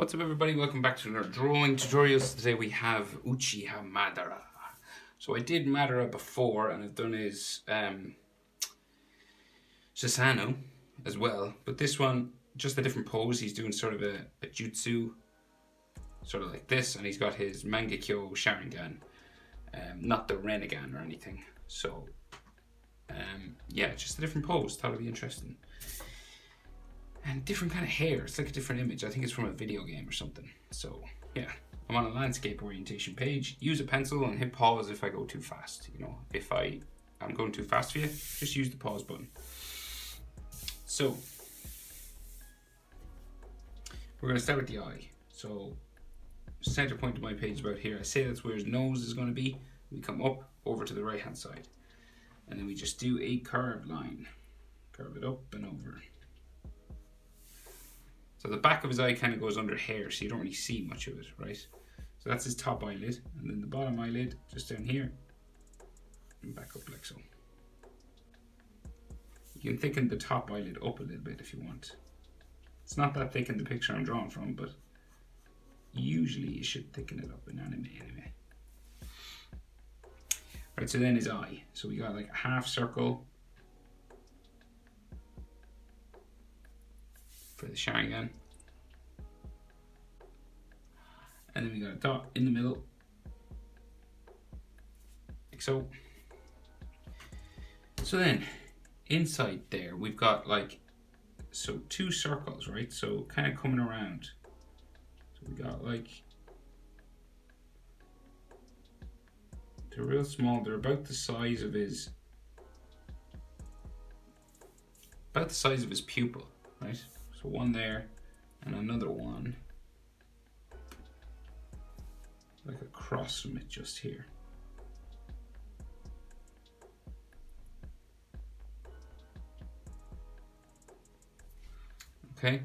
What's up everybody, welcome back to another drawing tutorials. Today we have Uchiha Madara. So I did Madara before and I've done his Susanoo as well. But this one, just a different pose. He's doing sort of a jutsu, sort of like this. And he's got his Mangekyo Sharingan, not the Renegan or anything. So yeah, just a different pose. Thought it'd be interesting. And different kind of hair. It's like a different image. I think it's from a video game or something. So yeah, I'm on a landscape orientation page. Use a pencil and hit pause if I go too fast. You know, if I'm going too fast for you, just use the pause button. So we're going to start with the eye. So center point of my page is about here. I say that's where his nose is going to be. We come up over to the right hand side, and then we just do a curved line. Curve it up and over. So the back of his eye kind of goes under hair, so you don't really see much of it, right? So that's his top eyelid, and then the bottom eyelid just down here, and back up like so. You can thicken the top eyelid up a little bit if you want. It's not that thick in the picture I'm drawing from, but usually you should thicken it up in anime anyway. Right, so then his eye. So we got like a half circle for the Sharingan. And then we got a dot in the middle, like so. So then, inside there, we've got like, so two circles, right? So kind of coming around. So we got like, they're real small. They're about the size of his, pupil, right? So one there, and another one, like across from it just here. Okay,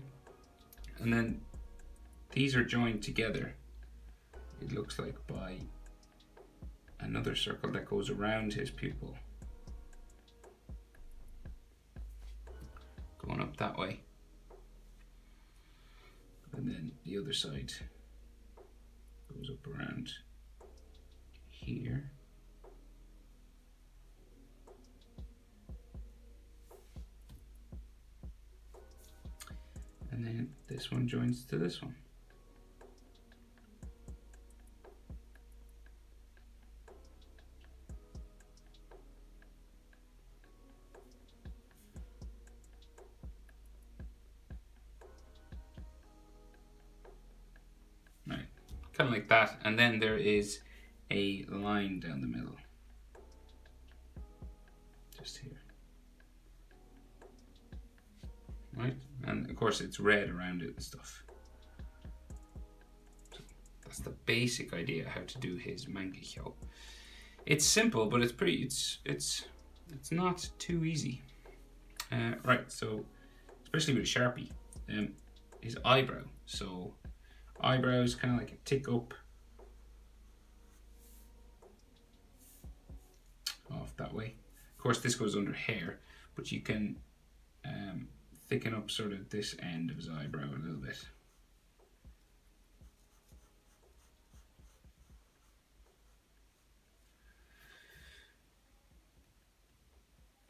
and then these are joined together, it looks like, by another circle that goes around his pupil, going up that way. And then the other side goes up around here. And then this one joins to this one. Kind of like that, and then there is a line down the middle, just here, right? And of course it's red around it and stuff. So that's the basic idea how to do his Mangekyo. It's simple, but it's pretty. It's not too easy. Right, so especially with a Sharpie, his eyebrow. So eyebrows kind of like a tick up off that way. Of course this goes under hair, but you can thicken up sort of this end of his eyebrow a little bit.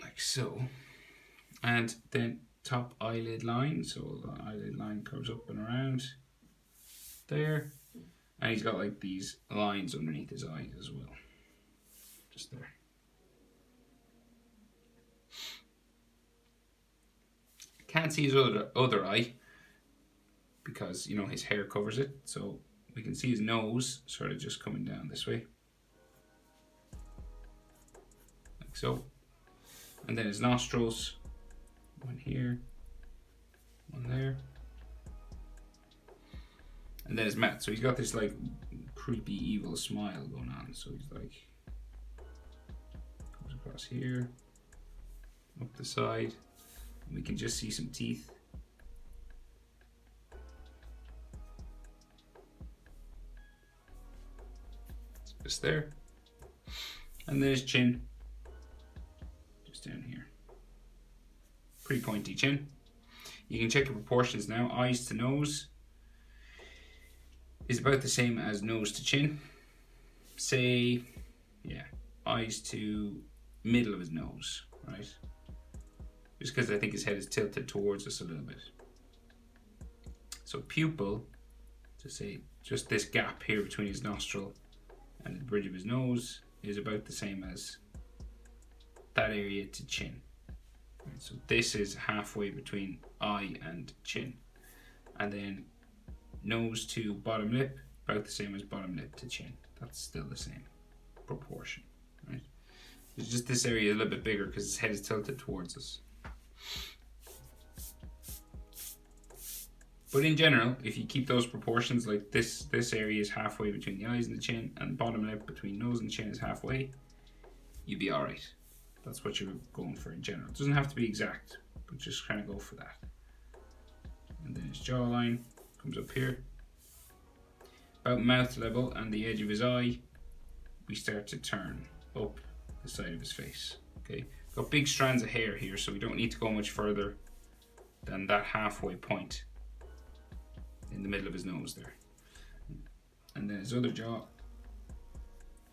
Like so. And then top eyelid line, so the eyelid line comes up and around there, and he's got like these lines underneath his eyes as well, just there. Can't see his other eye because, you know, his hair covers it, so we can see his nose sort of just coming down this way, like so. And then his nostrils, one here, one there. And then his mouth. So he's got this like creepy evil smile going on. So he's like, goes across here, up the side, and we can just see some teeth. Just there. And then his chin, just down here. Pretty pointy chin. You can check the proportions now. Eyes to nose. is about the same as nose to chin. Say, yeah, eyes to middle of his nose, right? Just because I think his head is tilted towards us a little bit. So pupil, to say just this gap here between his nostril and the bridge of his nose, is about the same as that area to chin. Right, so this is halfway between eye and chin. And then nose to bottom lip, about the same as bottom lip to chin. That's still the same proportion, right? It's just this area a little bit bigger because his head is tilted towards us. But in general, if you keep those proportions, like this area is halfway between the eyes and the chin, and bottom lip between nose and chin is halfway, you'd be alright. That's what you're going for in general. It doesn't have to be exact, but just kind of go for that. And then his jawline comes up here. About mouth level and the edge of his eye, we start to turn up the side of his face. Okay, got big strands of hair here, so we don't need to go much further than that halfway point in the middle of his nose there. And then his other jaw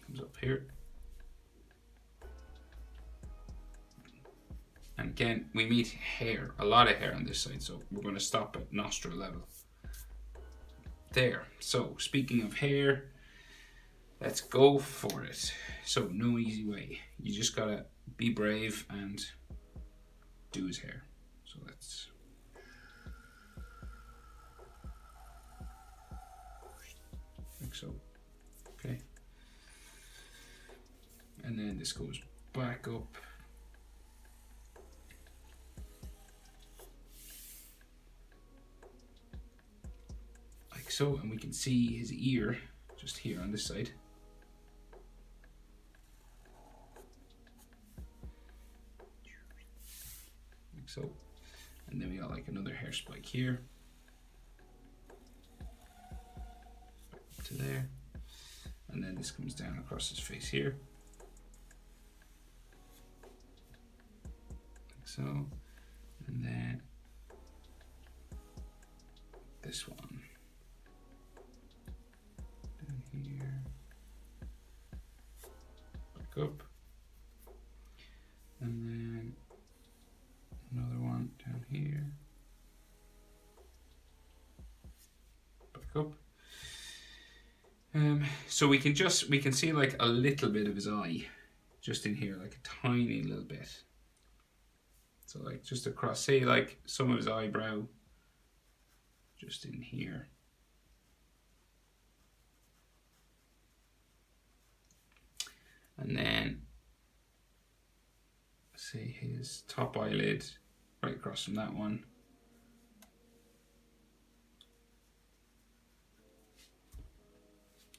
comes up here. And again, we meet hair, a lot of hair on this side, so we're going to stop at nostril level. There. So, speaking of hair, let's go for it. So, no easy way. You just gotta be brave and do his hair. So let's... like so. Okay. And then this goes back up. Like so, and we can see his ear just here on this side. Like so. And then we got like another hair spike here. Up to there. And then this comes down across his face here. Like so. And then this one. Down here. Back up. And then another one down here. Back up. So we can see like a little bit of his eye just in here, like a tiny little bit. So like just across, say like some of his eyebrow just in here. And then say his top eyelid right across from that one.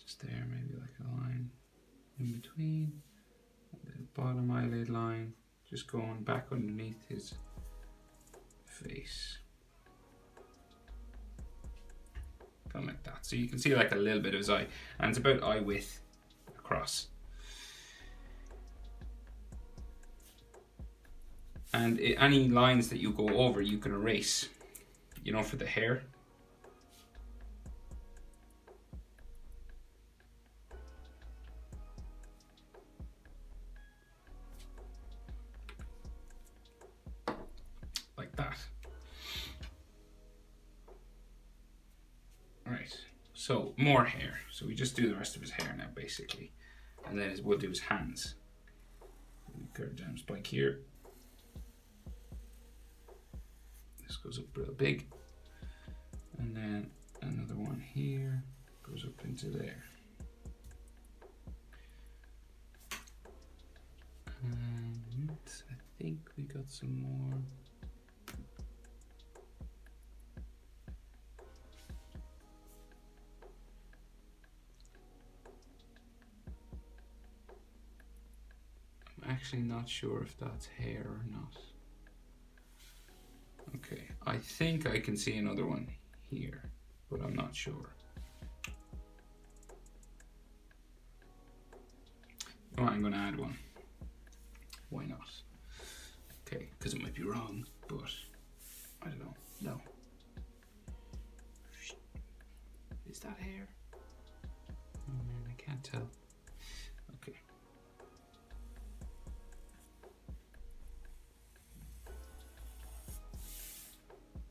Just there, maybe like a line in between. And then bottom eyelid line, just going back underneath his face. Kind of like that. So you can see like a little bit of his eye, and it's about eye width across. And any lines that you go over, you can erase, you know, for the hair. Like that. Right, so more hair. So we just do the rest of his hair now, basically. And then we'll do his hands. We curve down spike here. This goes up real big. And then another one here goes up into there. And I think we got some more. I'm actually not sure if that's hair or not. Okay, I think I can see another one here, but I'm not sure. Oh, I'm going to add one. Why not? Okay, because it might be wrong, but I don't know. No. Is that hair? Can't tell. Okay.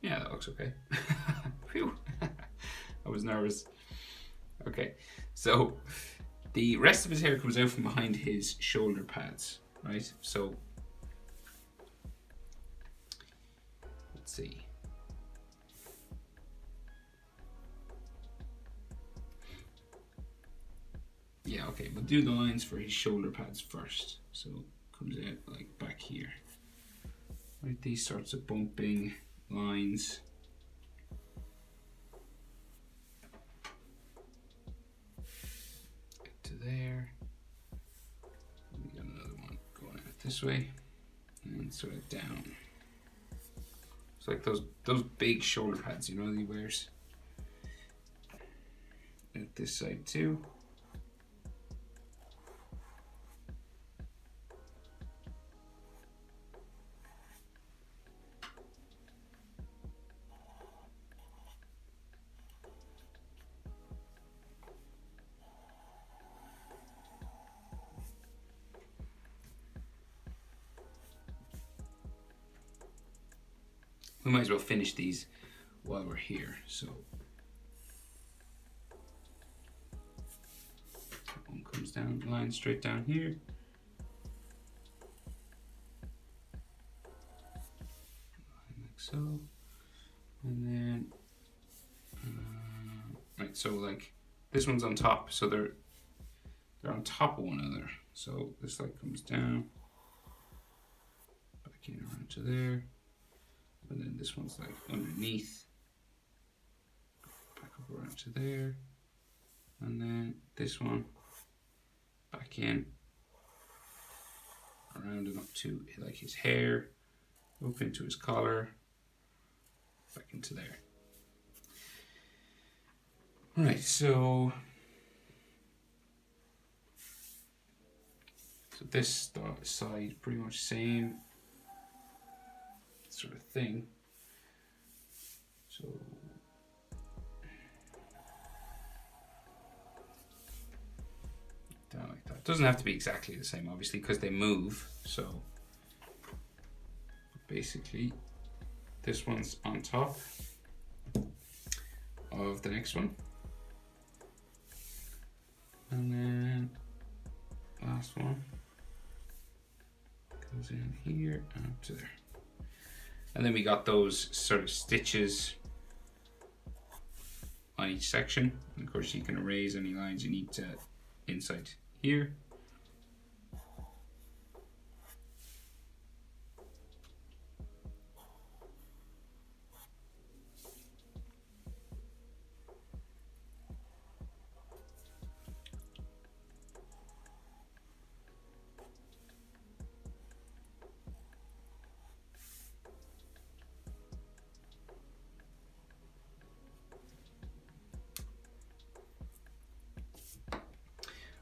Yeah, that looks okay. Phew. I was nervous. Okay, so the rest of his hair comes out from behind his shoulder pads, right? So let's see. Yeah, okay, we'll do the lines for his shoulder pads first. So it comes out like back here. Right, these sorts of bumping lines. To there. We got another one going out this way. And sort of down. It's like those big shoulder pads, you know, that he wears. At this side too. We might as well finish these while we're here. So that one comes down, line straight down here. Like so. And then, right, so like this one's on top, so they're on top of one another. So this like comes down, back in around to there. And then this one's like underneath, back up around to there, and then this one back in, around and up to like his hair, up into his collar, back into there. Right, so this side pretty much same sort of thing. So down like that. Doesn't have to be exactly the same, obviously, because they move. So basically, this one's on top of the next one, and then last one goes in here and up to there. And then we got those sort of stitches on each section. And of course you can erase any lines you need to inside here.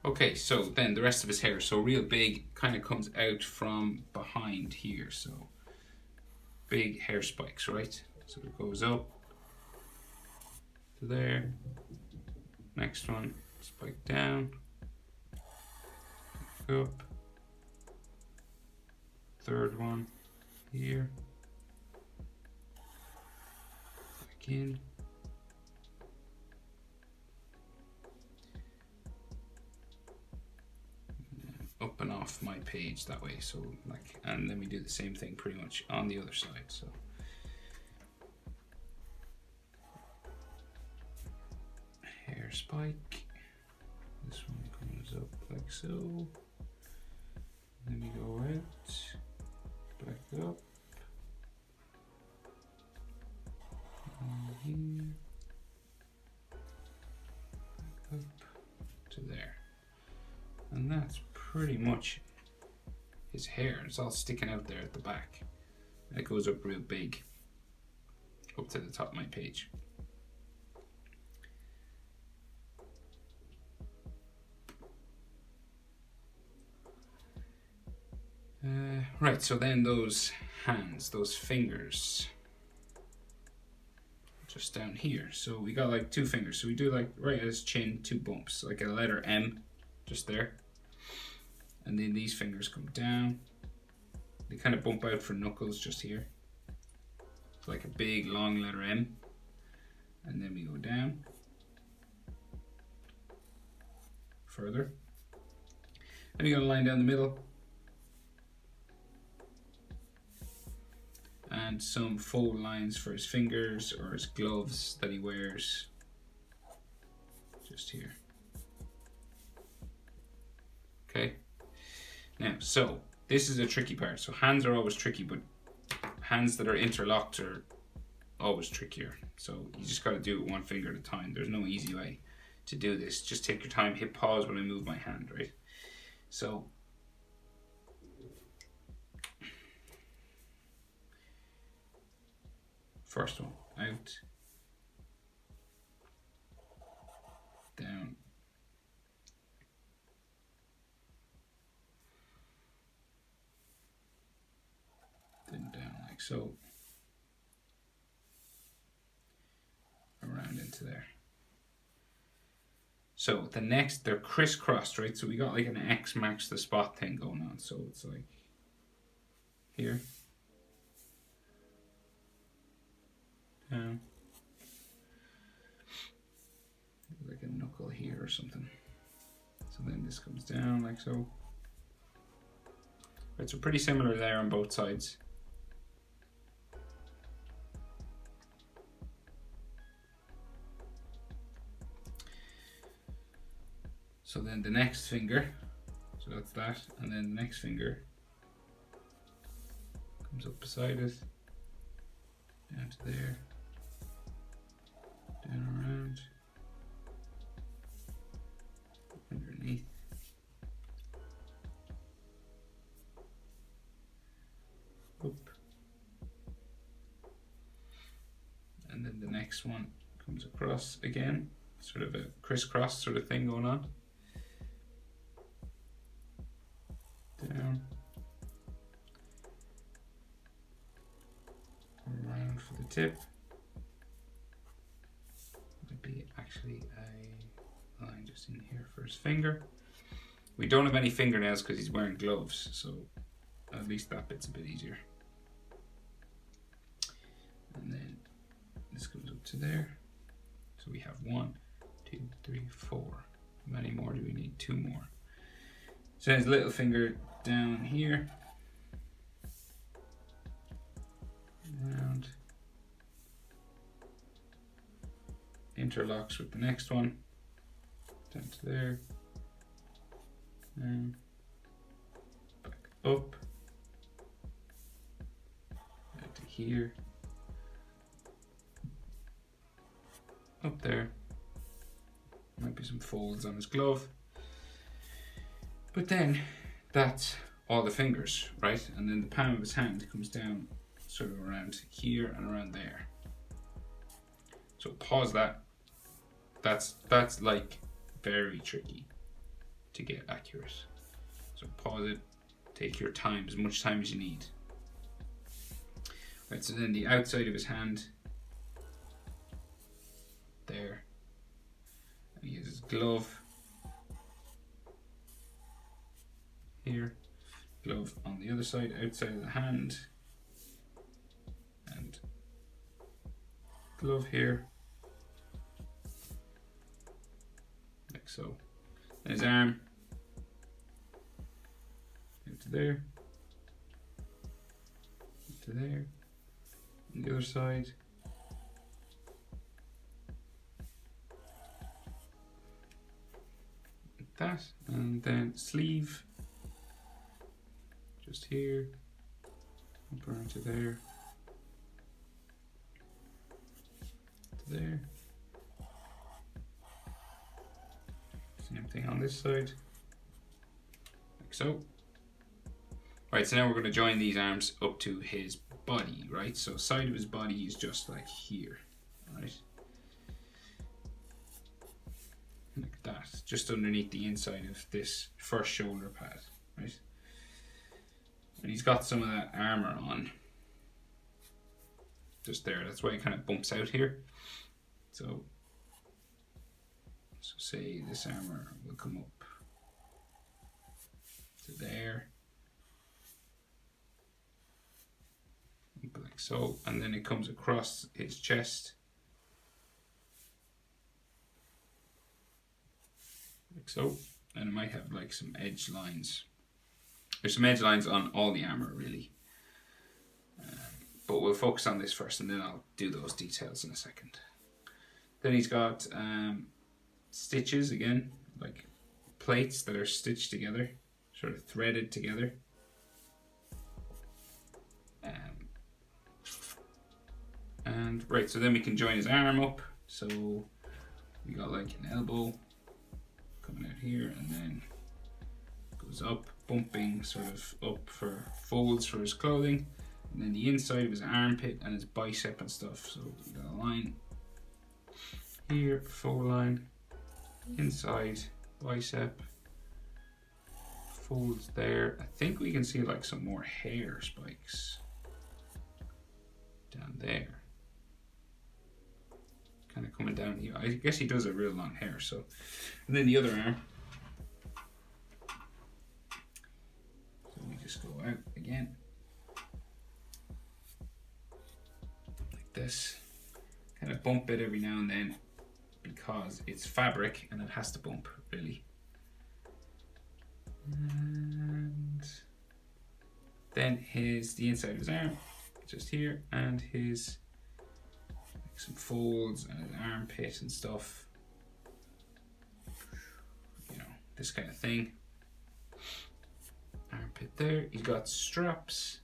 Okay, so then the rest of his hair, so real big, kind of comes out from behind here, so big hair spikes, right? So it goes up to there, next one, spike down, up, third one here, back in, up and off my page that way. So like, and then we do the same thing pretty much on the other side. So hair spike, this one comes up like so, then we go out, back up, and here, back up to there, and that's pretty much his hair. It's all sticking out there at the back. And it goes up real big, up to the top of my page. Right, so then those hands, those fingers. just down here. So we got like 2 fingers. So we do like right at his chin, 2 bumps, like a letter M, just there. And then these fingers come down. They kind of bump out for knuckles just here. It's like a big long letter M. And then we go down further. And we got a line down the middle. And some fold lines for his fingers or his gloves that he wears. Just here. Okay. Now, so this is a tricky part. So hands are always tricky, but hands that are interlocked are always trickier. So you just got to do it 1 finger at a time. There's no easy way to do this. Just take your time, hit pause when I move my hand, right? So first one, out, down, then down like so, around into there. So the next, they're crisscrossed, right? So we got like an X marks the spot thing going on. So it's like here, down, like a knuckle here or something. So then this comes down like so. Right, so pretty similar there on both sides. So then the next finger, so that's that, and then the next finger comes up beside it, down to there, down around, underneath, up, and then the next one comes across again, sort of a crisscross sort of thing going on. Down, around for the tip. Might be actually a line just in here for his finger. We don't have any fingernails because he's wearing gloves, so at least that bit's a bit easier. And then this goes up to there. So we have 1, 2, 3, 4. How many more do we need? 2 more. So his little finger down here, around, interlocks with the next one, down to there, and back up, down to here, up there. Might be some folds on his glove. But then that's all the fingers, right? And then the palm of his hand comes down sort of around here and around there. So pause that. That's like very tricky to get accurate. So pause it, take your time, as much time as you need. Right, so then the outside of his hand, there. And he has his glove here, glove on the other side, outside of the hand, and glove here, like so. And his arm into there, into there, and the other side. Like that, and then sleeve. Just here, up around to there, to there. Same thing on this side, like so. Right, so now we're going to join these arms up to his body, right? So side of his body is just like here, right? Like that, just underneath the inside of this first shoulder pad, right? And he's got some of that armor on. just there. That's why it kind of bumps out here. So say this armor will come up to there, like so, and then it comes across his chest like so, and it might have like some edge lines. There's some edge lines on all the armor really, but we'll focus on this first and then I'll do those details in a second. Then he's got stitches again, like plates that are stitched together, sort of threaded together. And right, so then we can join his arm up. So we got like an elbow coming out here and then goes up, bumping sort of up for folds for his clothing. And then the inside of his armpit and his bicep and stuff. So we got a line here, fold line, inside bicep, folds there. I think we can see like some more hair spikes down there. Kind of coming down here. I guess he does have real long hair. So, and then the other arm. So we just go out again. Like this. Kind of bump it every now and then because it's fabric and it has to bump really. And then the inside of his arm, just here, and his some folds and his armpit and stuff. You know, this kind of thing. Armpit there. He's got straps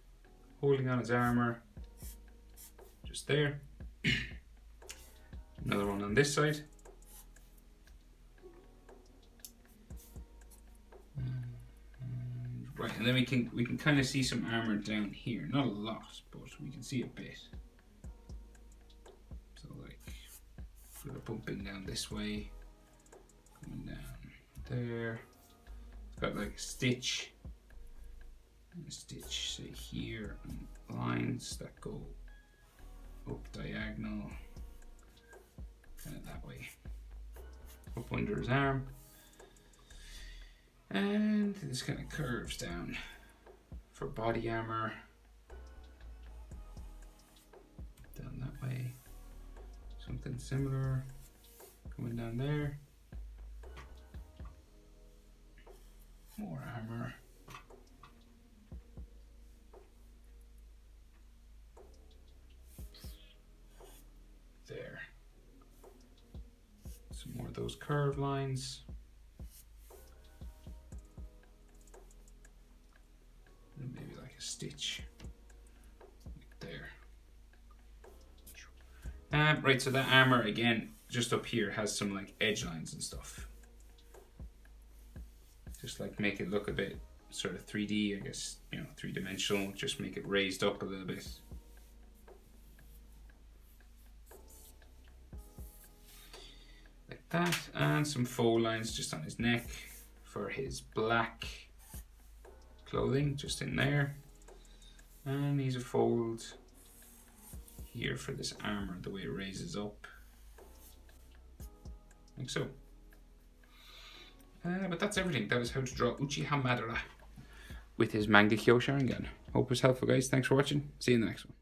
holding on his armor. Just there. Another one on this side. Right, and then we can kind of see some armor down here. Not a lot, but we can see a bit. So like, sort of bumping down this way, coming down there. It's got like a stitch, and a stitch say here, and lines that go up diagonal, kind of that way, up under his arm. And this kind of curves down for body armor. Down that way. Something similar coming down there. More armor. There. Some more of those curved lines. Stitch like there. Right, so that armor again, just up here, has some like edge lines and stuff. Just like make it look a bit sort of 3D, I guess, you know, 3-dimensional. Just make it raised up a little bit. Like that, and some fold lines just on his neck for his black clothing, just in there. And he's a fold here for this armor, the way it raises up. Like so. But that's everything. That is how to draw Uchiha Madara with his Mangekyo Sharingan. Hope it was helpful, guys. Thanks for watching. See you in the next one.